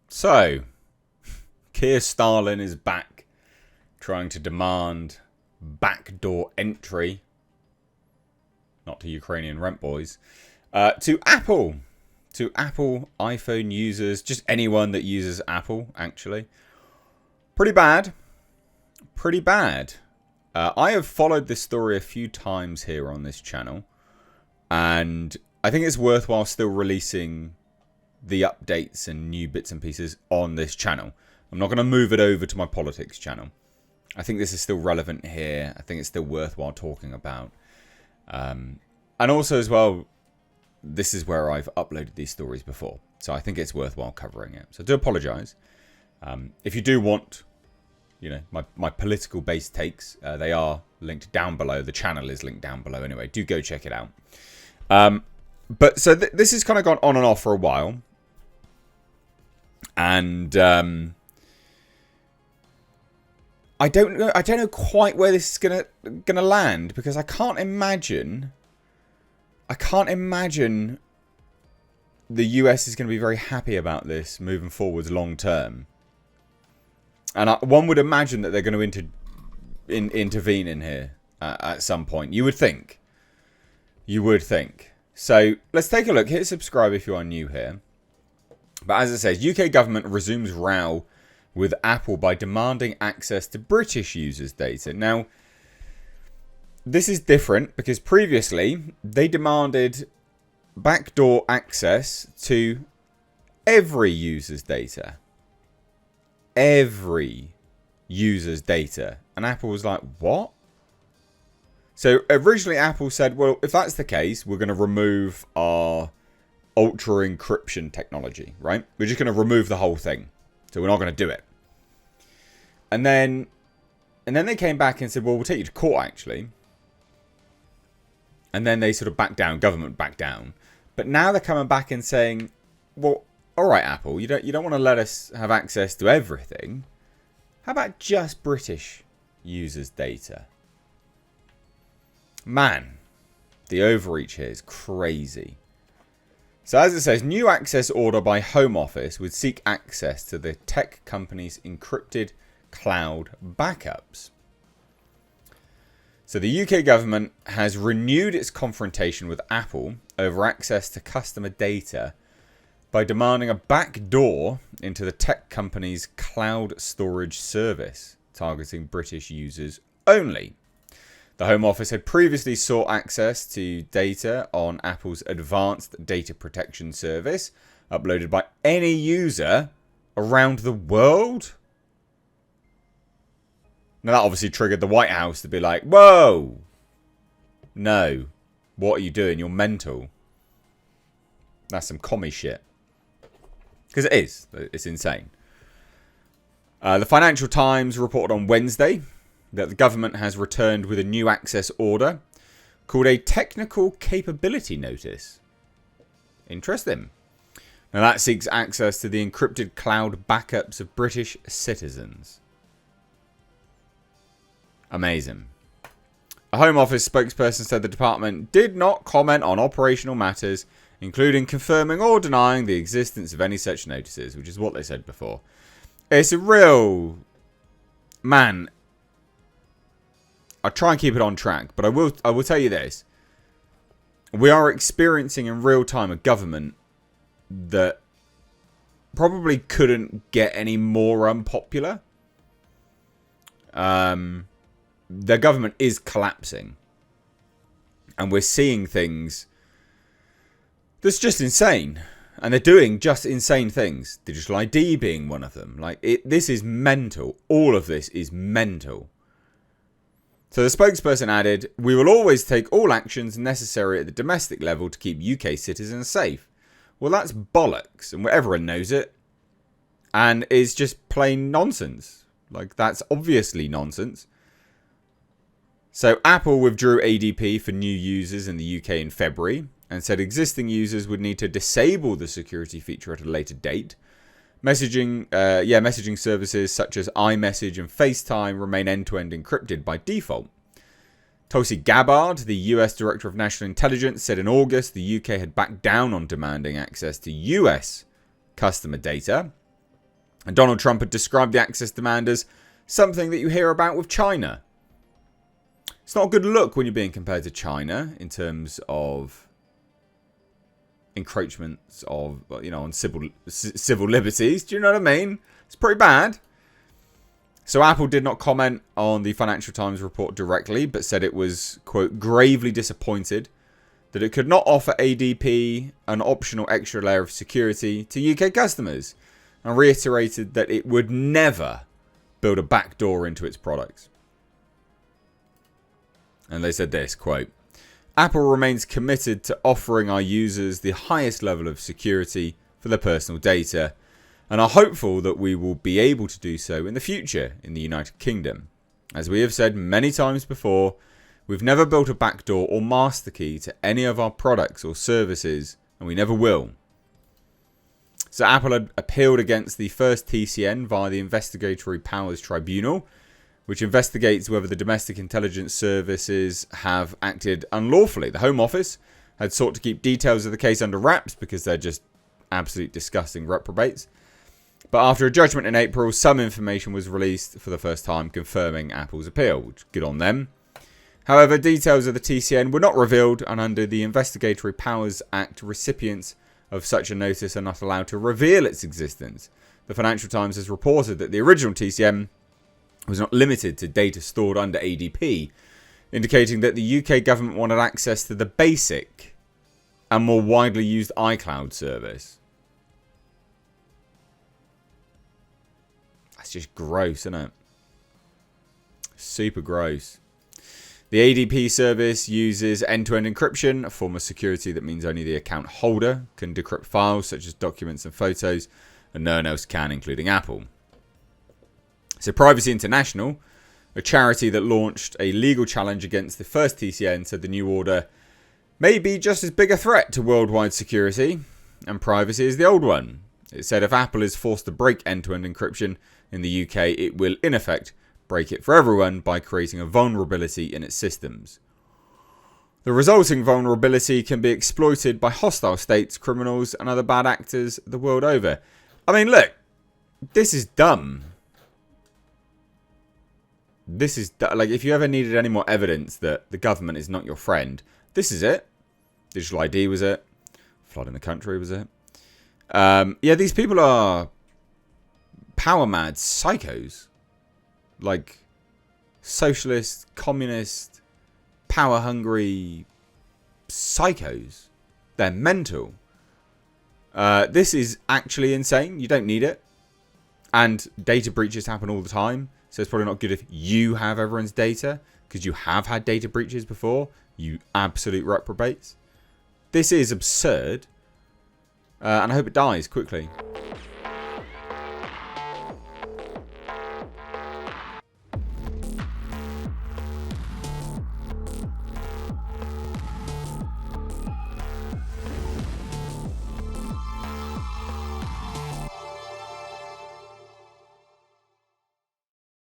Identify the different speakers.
Speaker 1: So, Keir Starlin is back, trying to demand backdoor entry, not to Ukrainian rent boys, to Apple. To Apple iPhone users, just anyone that uses Apple, actually. Pretty bad. Pretty bad. I have followed this story a few times here on this channel, and I think it's worthwhile still releasing the updates and new bits and pieces on this channel. I'm not going to move it over to my politics channel. I think this is still relevant here. I think it's still worthwhile talking about. And also as well, this is where I've uploaded these stories before. So I think it's worthwhile covering it. So I do apologise. If you do want, you know, my political based takes, they are linked down below. The channel is linked down below anyway. Do go check it out. But so this has kind of gone on and off for a while. And I don't know quite where this is gonna land, because I can't imagine the US is going to be very happy about this moving forwards long term. And one would imagine that they're going to intervene in here at some point. You would think. You would think. So let's take a look. Hit subscribe if you are new here. But as it says, UK government resumes row with Apple by demanding access to British users' data. Now, this is different because previously they demanded backdoor access to every user's data. Every user's data. And Apple was like, what? So originally Apple said, well, if that's the case, we're going to remove our ultra encryption technology, right? We're just going to remove the whole thing. So we're not going to do it. And then they came back and said, well, we'll take you to court, actually. And then they sort of backed down, government backed down. But now they're coming back and saying, well, all right, Apple, you don't want to let us have access to everything. How about just British users' data? Man, the overreach here is crazy. So as it says, new access order by Home Office would seek access to the tech company's encrypted cloud backups. So the UK government has renewed its confrontation with Apple over access to customer data by demanding a backdoor into the tech company's cloud storage service, targeting British users only. The Home Office had previously sought access to data on Apple's advanced data protection service, uploaded by any user around the world. Now that obviously triggered the White House to be like, whoa, no, what are you doing? You're mental. That's some commie shit. Because it is. It's insane. The Financial Times reported on Wednesday that the government has returned with a new access order called a Technical Capability Notice. Interesting. Now that seeks access to the encrypted cloud backups of British citizens. Amazing. A Home Office spokesperson said the department did not comment on operational matters, including confirming or denying the existence of any such notices, which is what they said before. It's a real... Man, I'll try and keep it on track, but I will tell you this. We are experiencing in real time a government that probably couldn't get any more unpopular. Their government is collapsing. And we're seeing things that's just insane. And they're doing just insane things. Digital ID being one of them. This is mental. All of this is mental. So the spokesperson added, we will always take all actions necessary at the domestic level to keep UK citizens safe. Well, that's bollocks. And everyone knows it. And it's just plain nonsense. That's obviously nonsense. So Apple withdrew ADP for new users in the UK in February and said existing users would need to disable the security feature at a later date. Messaging services such as iMessage and FaceTime remain end-to-end encrypted by default. Tulsi Gabbard, the US Director of National Intelligence, said in August the UK had backed down on demanding access to US customer data. And Donald Trump had described the access demand as something that you hear about with China. It's not a good look when you're being compared to China in terms of encroachments of, on civil liberties. Do you know what I mean? It's pretty bad. So Apple did not comment on the Financial Times report directly, but said it was, quote, gravely disappointed that it could not offer ADP an optional extra layer of security to UK customers, and reiterated that it would never build a backdoor into its products. And they said this, quote, Apple remains committed to offering our users the highest level of security for their personal data, and are hopeful that we will be able to do so in the future in the United Kingdom. As we have said many times before, we've never built a backdoor or master key to any of our products or services, and we never will. So Apple had appealed against the first TCN via the Investigatory Powers Tribunal, which investigates whether the domestic intelligence services have acted unlawfully. The Home Office had sought to keep details of the case under wraps because they're just absolute disgusting reprobates. But after a judgment in April, some information was released for the first time confirming Apple's appeal, which good on them. However, details of the TCN were not revealed, and under the Investigatory Powers Act, recipients of such a notice are not allowed to reveal its existence. The Financial Times has reported that the original TCN was not limited to data stored under ADP, indicating that the UK government wanted access to the basic and more widely used iCloud service. That's just gross, isn't it? Super gross. The ADP service uses end-to-end encryption, a form of security that means only the account holder can decrypt files such as documents and photos, and no one else can, including Apple. So Privacy International, a charity that launched a legal challenge against the first TCN, said the new order may be just as big a threat to worldwide security and privacy as the old one. It said if Apple is forced to break end-to-end encryption in the UK, it will in effect break it for everyone by creating a vulnerability in its systems. The resulting vulnerability can be exploited by hostile states, criminals, and other bad actors the world over. I mean, look, this is dumb. This is, like, if you ever needed any more evidence that the government is not your friend, this is it. Digital ID was it. Flood in the country was it. Yeah, these people are power mad psychos. Like, socialist, communist, power hungry psychos. They're mental. This is actually insane. You don't need it. And data breaches happen all the time. So it's probably not good if you have everyone's data, because you have had data breaches before. You absolute reprobates. This is absurd. And I hope it dies quickly.